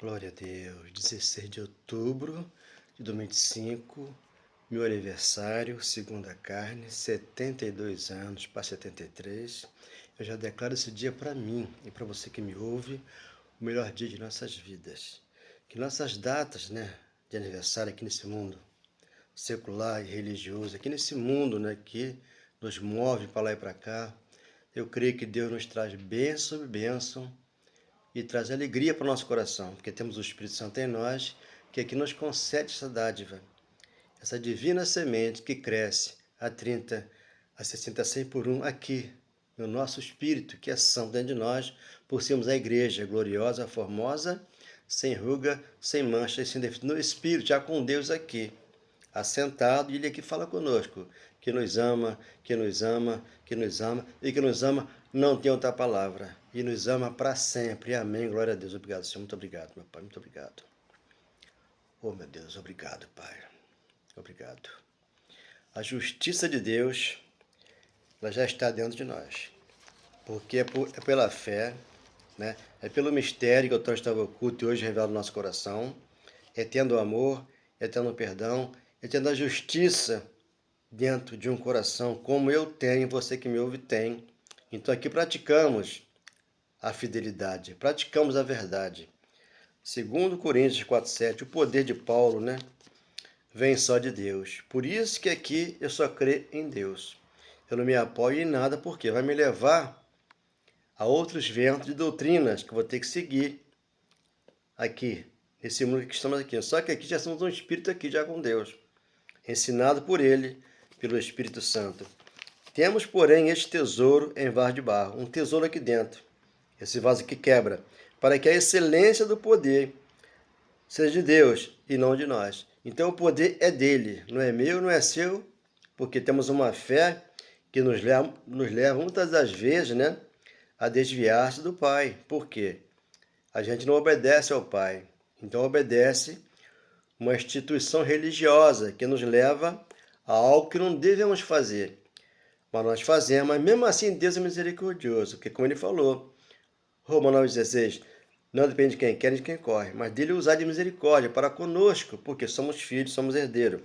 Glória a Deus. 16 de outubro de 2025, meu aniversário, segunda carne, 72 anos para 73. Eu já declaro esse dia para mim e para você que me ouve, o melhor dia de nossas vidas. Que nossas datas, de aniversário aqui nesse mundo secular e religioso, aqui nesse mundo, que nos move para lá e para cá, eu creio que Deus nos traz bênção sobre bênção e traz alegria para o nosso coração, porque temos o Espírito Santo em nós, que aqui nos concede essa dádiva, essa divina semente que cresce a 30, a 60, a 100 por um aqui, no nosso Espírito, que é santo dentro de nós, por sermos a igreja gloriosa, formosa, sem ruga, sem mancha e sem defeito, no Espírito, já com Deus aqui, assentado, e Ele aqui fala conosco, que nos ama, que nos ama, que nos ama, e que nos ama não tem outra palavra, e nos ama para sempre. Amém, glória a Deus. Obrigado, Senhor, muito obrigado, meu Pai, muito obrigado. Oh, meu Deus, obrigado, Pai, obrigado. A justiça de Deus, ela já está dentro de nós, porque é pela fé, é pelo mistério que o trono estava oculto e hoje revela no nosso coração, é tendo amor, é tendo perdão, é tendo a justiça dentro de um coração, como eu tenho, você que me ouve tem. Então aqui praticamos a fidelidade, praticamos a verdade. Segundo Coríntios 4:7, o poder de Paulo, vem só de Deus. Por isso que aqui eu só creio em Deus. Eu não me apoio em nada, porque vai me levar a outros ventos de doutrinas que eu vou ter que seguir aqui, nesse mundo que estamos aqui. Só que aqui já somos um espírito aqui, já com Deus, ensinado por Ele, pelo Espírito Santo. Temos, porém, este tesouro em vaso de barro, um tesouro aqui dentro, esse vaso que quebra, para que a excelência do poder seja de Deus e não de nós. Então o poder é dele, não é meu, não é seu, porque temos uma fé que nos leva muitas das vezes, a desviar-se do Pai. Por quê? A gente não obedece ao Pai, então obedece uma instituição religiosa que nos leva a algo que não devemos fazer. Mas nós fazemos, mas mesmo assim Deus é misericordioso, porque como ele falou, Romanos 9,16, não depende de quem quer nem de quem corre, mas dele usar de misericórdia para conosco, porque somos filhos, somos herdeiros.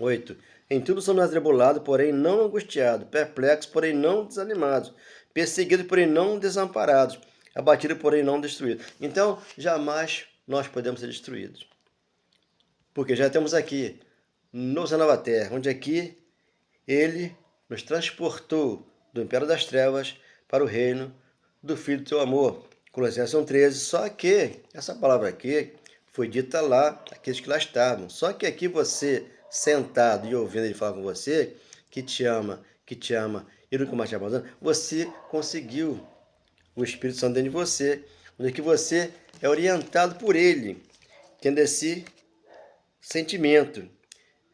8. Em tudo somos atribulados, porém não angustiados, perplexos, porém não desanimados, perseguidos, porém não desamparados, abatidos, porém não destruídos. Então, jamais nós podemos ser destruídos. Porque já temos aqui, no céu nova terra, onde aqui ele nos transportou do império das trevas para o reino do Filho do seu amor. Colossenses 1,13. Só que essa palavra aqui foi dita lá, aqueles que lá estavam. Só que aqui você, sentado e ouvindo ele falar com você, que te ama, e nunca mais te abandona, você conseguiu o Espírito Santo dentro de você, onde que você é orientado por ele, tendo esse sentimento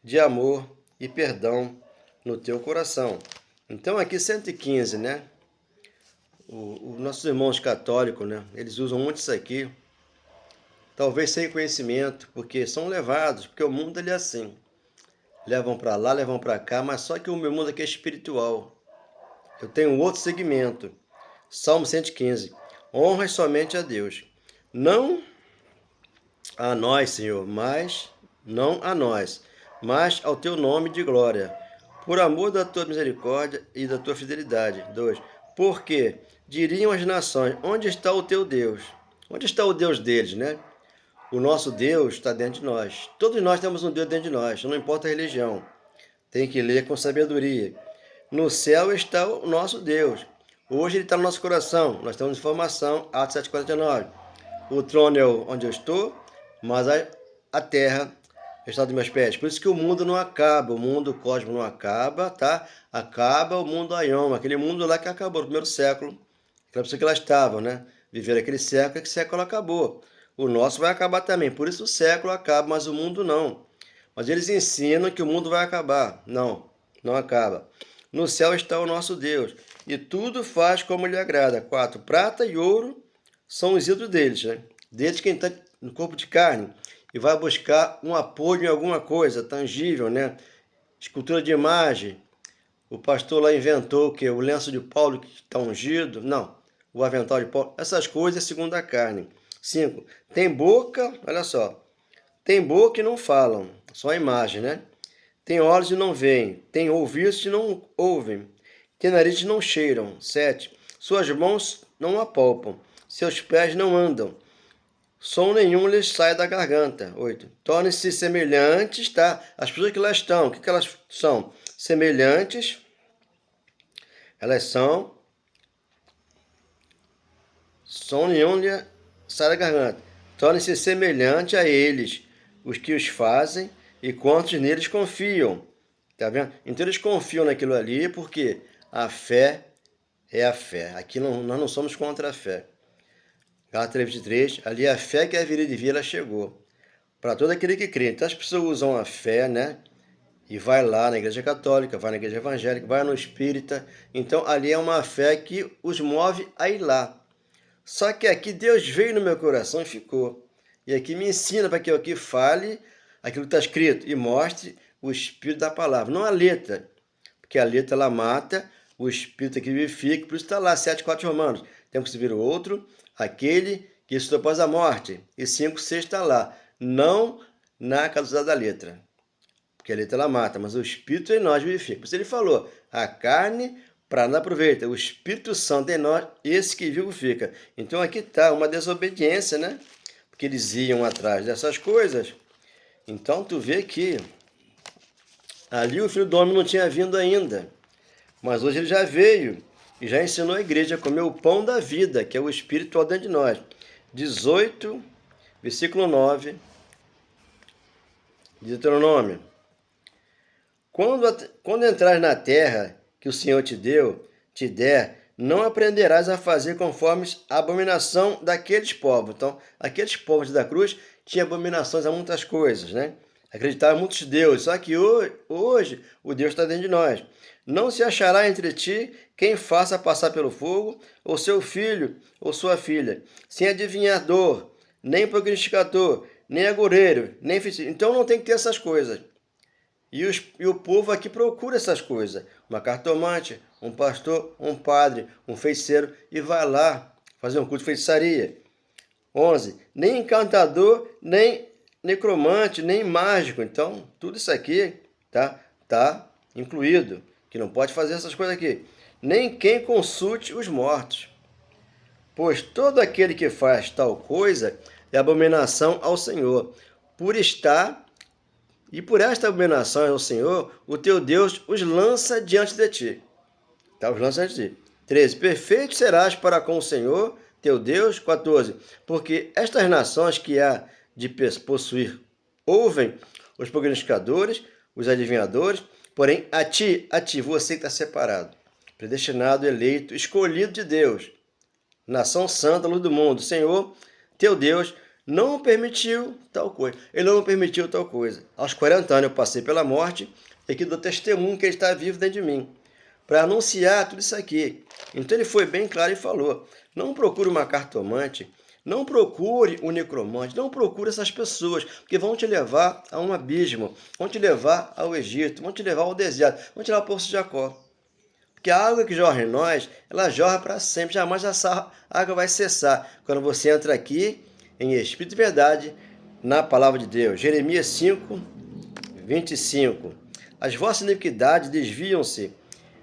de amor e perdão no teu coração. Então aqui 115, Os nossos irmãos católicos, eles usam muito isso aqui, talvez sem conhecimento, porque são levados, porque o mundo ele é assim. Levam para lá, levam para cá, mas só que o meu mundo aqui é espiritual. Eu tenho um outro segmento. Salmo 115. Honra somente a Deus. Não a nós, Senhor, mas não a nós, mas ao teu nome de glória, por amor da tua misericórdia e da tua fidelidade. 2. Porque diriam as nações, onde está o teu Deus? Onde está o Deus deles, O nosso Deus está dentro de nós. Todos nós temos um Deus dentro de nós, não importa a religião. Tem que ler com sabedoria. No céu está o nosso Deus. Hoje ele está no nosso coração. Nós temos informação, Atos 7,49. O trono é onde eu estou, mas a terra está dos meus pés. Por isso que o mundo não acaba, o mundo, o cosmos não acaba, tá? Acaba o mundo Aion, aquele mundo lá que acabou no primeiro século. Aquela pessoa que lá estavam, Viveram aquele século acabou. O nosso vai acabar também, por isso o século acaba, mas o mundo não. Mas eles ensinam que o mundo vai acabar. Não, não acaba. No céu está o nosso Deus, e tudo faz como lhe agrada. 4. Prata e ouro são os ídolos deles, Deles quem está no corpo de carne e vai buscar um apoio em alguma coisa tangível, Escultura de imagem. O pastor lá inventou que o lenço de Paulo que está ungido. Não, o avental de Paulo. Essas coisas segundo a carne. 5. Tem boca, olha só, tem boca e não falam, só a imagem, né? Tem olhos e não veem, tem ouvidos e não ouvem, tem nariz e não cheiram. 7. Suas mãos não apalpam, seus pés não andam, som nenhum lhes sai da garganta. 8. Tornem-se semelhantes, tá? As pessoas que lá estão, o que elas são? Semelhantes, elas são, som nenhum lhes sai da garganta. Tornem-se semelhantes a eles, os que os fazem e quantos neles confiam. Tá vendo? Então eles confiam naquilo ali porque a fé é a fé. Aqui nós não somos contra a fé. Gálatas 3:23, ali a fé que é a vida de vida, ela chegou. Para todo aquele que crê. Então as pessoas usam a fé, né? E vai lá na igreja católica, vai na igreja evangélica, vai no espírita. Então ali é uma fé que os move a ir lá. Só que aqui Deus veio no meu coração e ficou. E aqui me ensina para que eu aqui fale aquilo que está escrito e mostre o espírito da palavra, não a letra. Porque a letra ela mata, o espírito aqui vivifica, por isso está lá, 7:4 Romanos. Temos que servir o outro, aquele que ressuscitou após a morte. E 5:6 está lá, não na caducidade da letra. Porque a letra ela mata, mas o espírito em nós vivifica. Por isso ele falou, a carne para nada aproveita, o Espírito Santo em nós, esse que vivifica. Então aqui está uma desobediência, né? Porque eles iam atrás dessas coisas. Então tu vê que ali o Filho do Homem não tinha vindo ainda. Mas hoje ele já veio e já ensinou a igreja a comer o pão da vida, que é o Espírito dentro de nós. 18, versículo 9, de Deuteronômio. Quando entrares na terra que o Senhor te der, não aprenderás a fazer conforme a abominação daqueles povos. Então, aqueles povos da cruz tinham abominações a muitas coisas, né? Acreditavam em muitos deuses, só que hoje o Deus está dentro de nós. Não se achará entre ti quem faça passar pelo fogo, ou seu filho, ou sua filha, sem adivinhador, nem prognosticador, nem agoureiro, nem feiticeiro. Então não tem que ter essas coisas. E o povo aqui procura essas coisas. Uma cartomante, um pastor, um padre, um feiticeiro, e vai lá fazer um culto de feitiçaria. 11. Nem encantador, nem necromante, nem mágico. Então, tudo isso aqui tá incluído, que não pode fazer essas coisas aqui. Nem quem consulte os mortos. Pois todo aquele que faz tal coisa é abominação ao Senhor. Por esta abominação ao Senhor, o teu Deus os lança diante de ti. Tá, os lança diante de ti. 13. Perfeito serás para com o Senhor, teu Deus. 14. Porque estas nações que há de possuir ouvem os prognosticadores, os adivinhadores, porém a ti, você que está separado, predestinado, eleito, escolhido de Deus, nação santa, luz do mundo, Senhor, teu Deus, não permitiu tal coisa. Ele não permitiu tal coisa. Aos 40 anos eu passei pela morte, e aqui dou testemunho que ele está vivo dentro de mim, para anunciar tudo isso aqui. Então ele foi bem claro e falou, não procure uma cartomante, não procure um necromante, não procure essas pessoas, porque vão te levar a um abismo, vão te levar ao Egito, vão te levar ao deserto, vão te levar ao poço de Jacó. Porque a água que jorra em nós, ela jorra para sempre, jamais essa água vai cessar. Quando você entra aqui, em Espírito e Verdade, na Palavra de Deus. Jeremias 5, 25. As vossas iniquidades desviam-se,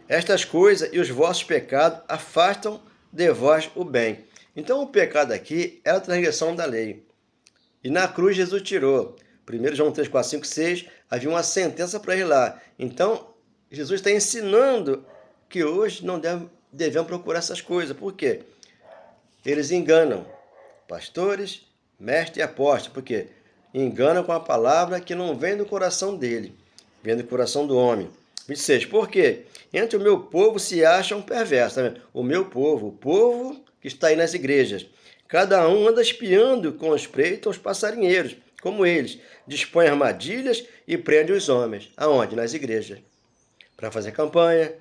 estas coisas e os vossos pecados afastam de vós o bem. Então o pecado aqui é a transgressão da lei. E na cruz Jesus tirou. 1 João 3, 4, 5, 6, havia uma sentença para ele lá. Então Jesus está ensinando que hoje não devemos procurar essas coisas. Por quê? Eles enganam pastores, mestres e apóstolos, porque enganam com a palavra que não vem do coração dele, vem do coração do homem. 26. Por quê? Entre o meu povo se acham perversos. Tá vendo? O meu povo, o povo que está aí nas igrejas. Cada um anda espiando com espreito os passarinheiros, como eles. Dispõe armadilhas e prende os homens. Aonde? Nas igrejas. Para fazer campanha,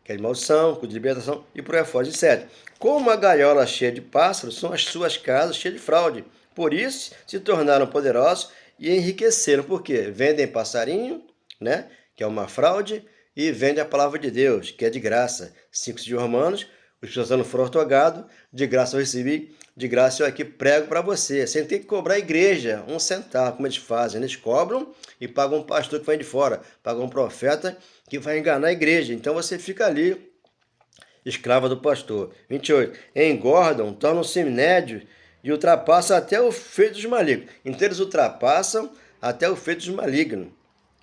quer de maldição, de libertação e por aí fora. 27. Como uma gaiola cheia de pássaros, são as suas casas cheias de fraude. Por isso se tornaram poderosos e enriqueceram. Por quê? Vendem passarinho, né? Que é uma fraude, e vendem a palavra de Deus, que é de graça. 5 de Romanos, os cristãos foram otorgados, de graça eu recebi, de graça eu aqui prego para você, sem ter que cobrar a igreja um centavo, como eles fazem. Eles cobram e pagam um pastor que vem de fora, pagam um profeta que vai enganar a igreja. Então você fica ali, escrava do pastor. 28. Engordam, tornam-se nédios e ultrapassam até o feito dos malignos. Então eles ultrapassam até o feito dos malignos,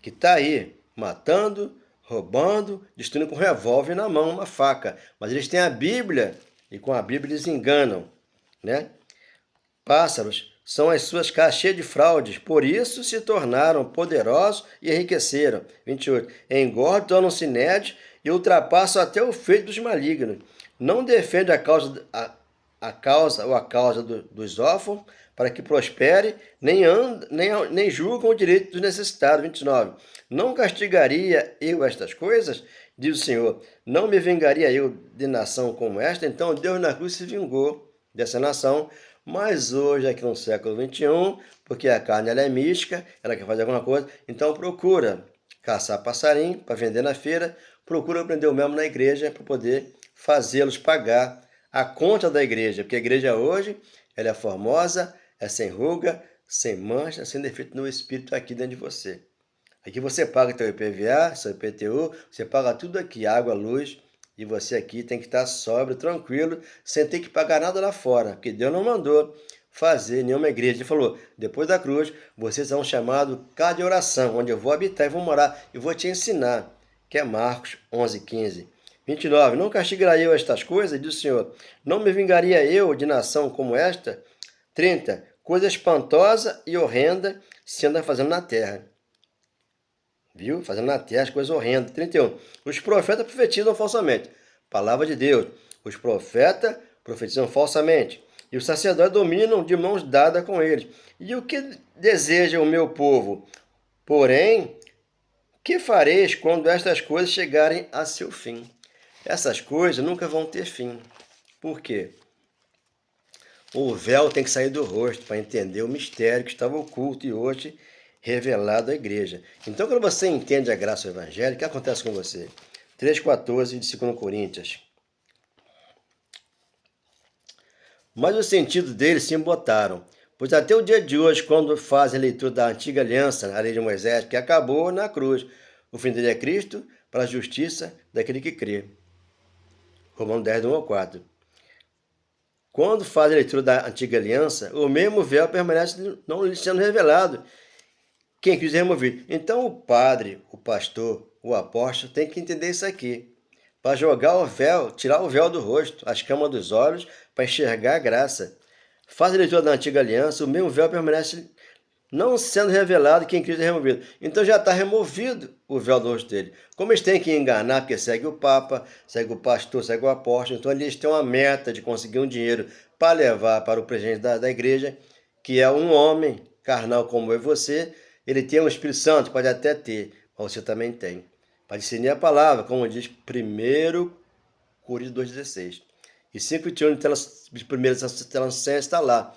que está aí, matando, roubando, destruindo com um revólver na mão, uma faca. Mas eles têm a Bíblia e com a Bíblia eles enganam, né? Pássaros são as suas casas cheias de fraudes, por isso se tornaram poderosos e enriqueceram. 28. Engordam, tornam-se nédios e ultrapassam até o feito dos malignos. Não defende a causa dos órfãos para que prospere, nem julgam o direito dos necessitados. 29. Não castigaria eu estas coisas? Diz o Senhor. Não me vingaria eu de nação como esta? Então Deus na cruz se vingou dessa nação, mas hoje, aqui no século XXI, porque a carne ela é mística, ela quer fazer alguma coisa, então procura caçar passarinho para vender na feira, procura aprender o mesmo na igreja para poder fazê-los pagar a conta da igreja, porque a igreja hoje ela é formosa, é sem ruga, sem mancha, sem defeito no espírito aqui dentro de você. Aqui você paga seu IPVA, seu IPTU, você paga tudo aqui, água, luz, e você aqui tem que estar sóbrio, tranquilo, sem ter que pagar nada lá fora, porque Deus não mandou fazer nenhuma igreja. Ele falou, depois da cruz, vocês são chamados casa de oração, onde eu vou habitar e vou morar, e vou te ensinar, que é Marcos 11:15. 29. Não castigaria eu estas coisas, diz o Senhor. Não me vingaria eu de nação como esta? 30. Coisa espantosa e horrenda se anda fazendo na terra. Viu? Fazendo na terra as coisas horrendas. 31. Os profetas profetizam falsamente. Palavra de Deus. Os profetas profetizam falsamente. E os sacerdotes dominam de mãos dadas com eles. E o que deseja o meu povo? Porém, que fareis quando estas coisas chegarem a seu fim? Essas coisas nunca vão ter fim. Por quê? O véu tem que sair do rosto para entender o mistério que estava oculto e hoje revelado à igreja. Então, quando você entende a graça evangélica, o que acontece com você? 3,14 de 2 Coríntios. Mas o sentido deles se embotaram, pois até o dia de hoje, quando fazem a leitura da antiga aliança, a lei de Moisés, que acabou na cruz, o fim dele é Cristo para a justiça daquele que crê. Romanos 10, 1 ao 4. Quando faz a leitura da antiga aliança, o mesmo véu permanece não sendo revelado. Quem quiser remover. Então o padre, o pastor, o apóstolo tem que entender isso aqui. Para jogar o véu, tirar o véu do rosto, as camas dos olhos, para enxergar a graça. Faz a leitura da antiga aliança, o mesmo véu permanece não sendo revelado, quem Cristo é removido. Então já está removido o véu do rosto dele. Como eles têm que enganar, porque segue o Papa, segue o pastor, segue o apóstolo, então eles têm uma meta de conseguir um dinheiro para levar para o presidente da igreja, que é um homem carnal como eu e você. Ele tem um Espírito Santo, pode até ter, mas você também tem. Para discernir a palavra, como diz 1 Coríntios 2,16. E 5,21 de 1 Tessalonicenses está lá.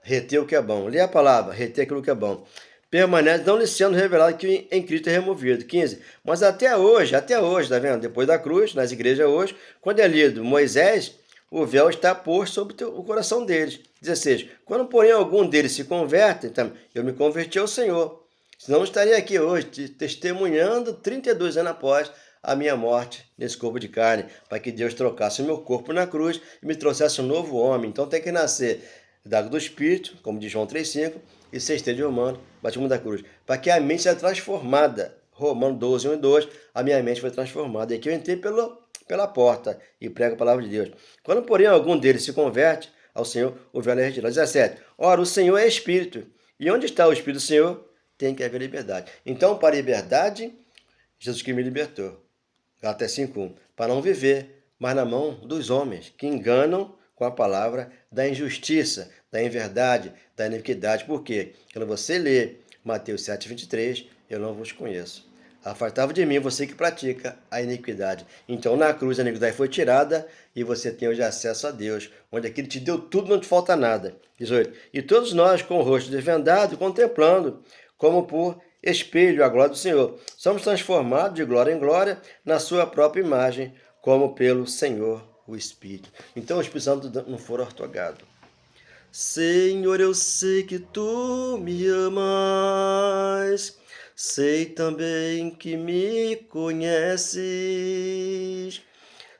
Reter o que é bom. Lê a palavra, reter aquilo que é bom. Permanece, não lhe sendo revelado que em Cristo é removido. 15. Mas até hoje, tá vendo? Depois da cruz, nas igrejas hoje, quando é lido Moisés, o véu está posto sobre o coração deles. 16. Quando, porém, algum deles se converte, então, eu me converti ao Senhor. Senão eu estaria aqui hoje, testemunhando 32 anos após a minha morte nesse corpo de carne, para que Deus trocasse o meu corpo na cruz e me trouxesse um novo homem. Então tem que nascer da água do Espírito, como diz João 3,5, e 6 de Romano, batismo da cruz, para que a mente seja transformada. Romano 12, 1 e 2, a minha mente foi transformada. E aqui eu entrei pela porta e prego a palavra de Deus. Quando, porém, algum deles se converte ao Senhor, o véu é retirado. 17. Ora, o Senhor é Espírito. E onde está o Espírito do Senhor? Tem que haver liberdade. Então, para a liberdade, Jesus que me libertou. Gálatas 5:1. Para não viver, mas na mão dos homens, que enganam com a palavra da injustiça, da inverdade, da iniquidade. Por quê? Quando você lê Mateus 7:23, eu não vos conheço. Afastava de mim você que pratica a iniquidade. Então, na cruz, a iniquidade foi tirada e você tem hoje acesso a Deus, onde aquele te deu tudo, não te falta nada. 18. E todos nós, com o rosto desvendado, contemplando, como por espelho, a glória do Senhor, somos transformados de glória em glória na sua própria imagem, como pelo Senhor, o Espírito. Então, o Espírito Santo não for ortogado. Senhor, eu sei que tu me amas, sei também que me conheces.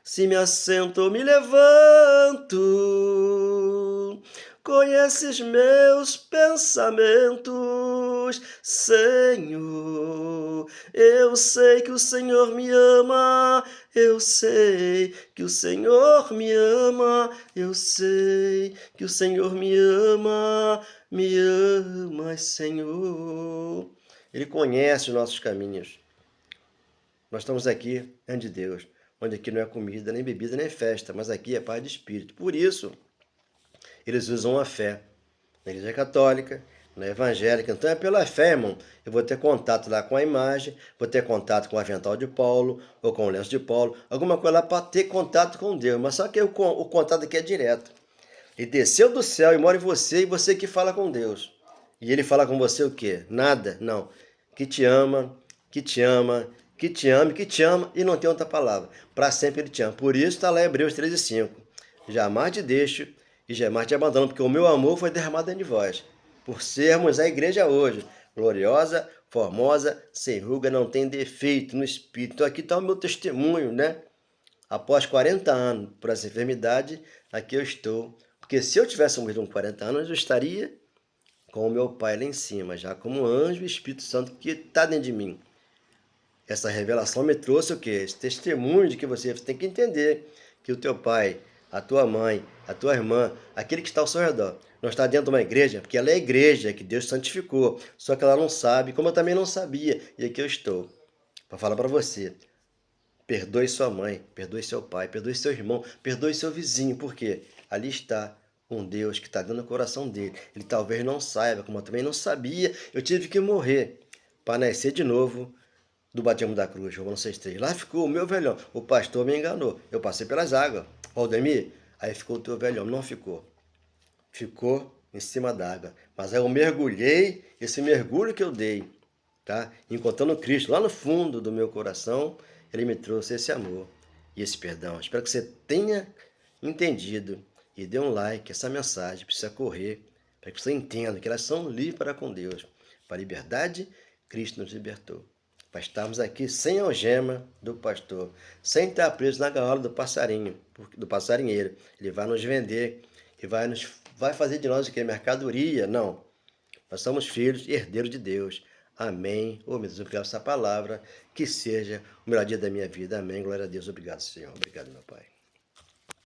Se me assento ou me levanto, conheces meus pensamentos, Senhor. Eu sei que o Senhor me ama, eu sei que o Senhor me ama, eu sei que o Senhor me ama, Senhor. Ele conhece os nossos caminhos. Nós estamos aqui diante de Deus, onde aqui não é comida, nem bebida, nem festa, mas aqui é paz de espírito. Por isso, eles usam a fé. Na igreja católica, na evangélica, então é pela fé, irmão. Eu vou ter contato lá com a imagem, vou ter contato com o avental de Paulo, ou com o lenço de Paulo, alguma coisa lá para ter contato com Deus. Mas só que o contato aqui é direto. Ele desceu do céu e mora em você, e você que fala com Deus. E ele fala com você o quê? Nada? Não. Que te ama, que te ama, que te ama, que te ama, e não tem outra palavra. Para sempre ele te ama. Por isso está lá em Hebreus 13:5. Jamais te deixo e jamais te abandono, porque o meu amor foi derramado dentro de vós. Por sermos a igreja hoje, gloriosa, formosa, sem ruga, não tem defeito no espírito. Então aqui está o meu testemunho, né? Após 40 anos por essa enfermidade, aqui eu estou. Porque se eu tivesse morrido com 40 anos, eu estaria com o meu Pai lá em cima, já como anjo e Espírito Santo que está dentro de mim. Essa revelação me trouxe o quê? Esse testemunho de que você tem que entender que o teu pai, a tua mãe, a tua irmã, aquele que está ao seu redor, não está dentro de uma igreja, porque ela é a igreja que Deus santificou, só que ela não sabe, como eu também não sabia, e aqui eu estou, para falar para você. Perdoe sua mãe, perdoe seu pai, perdoe seu irmão, perdoe seu vizinho, porque ali está um Deus que está dentro do coração dele. Ele talvez não saiba, como eu também não sabia, eu tive que morrer para nascer de novo do batismo da cruz, Romanos 6,3. Lá ficou o meu velhão. O pastor me enganou. Eu passei pelas águas. Valdemir, aí ficou o teu velhão. Não ficou. Ficou em cima d'água. Mas aí eu mergulhei, esse mergulho que eu dei, tá? Encontrando Cristo lá no fundo do meu coração, ele me trouxe esse amor e esse perdão. Espero que você tenha entendido e dê um like. Essa mensagem precisa correr para que você entenda que elas são livres para com Deus. Para a liberdade, Cristo nos libertou. Para estarmos aqui sem a algema do pastor, sem estar preso na gaiola do passarinho, do passarinheiro. Ele vai nos vender e vai fazer de nós o que? Mercadoria? Não. Nós somos filhos e herdeiros de Deus. Amém. Oh, meu Deus, obrigado por essa palavra. Que seja o melhor dia da minha vida. Amém. Glória a Deus. Obrigado, Senhor. Obrigado, meu Pai.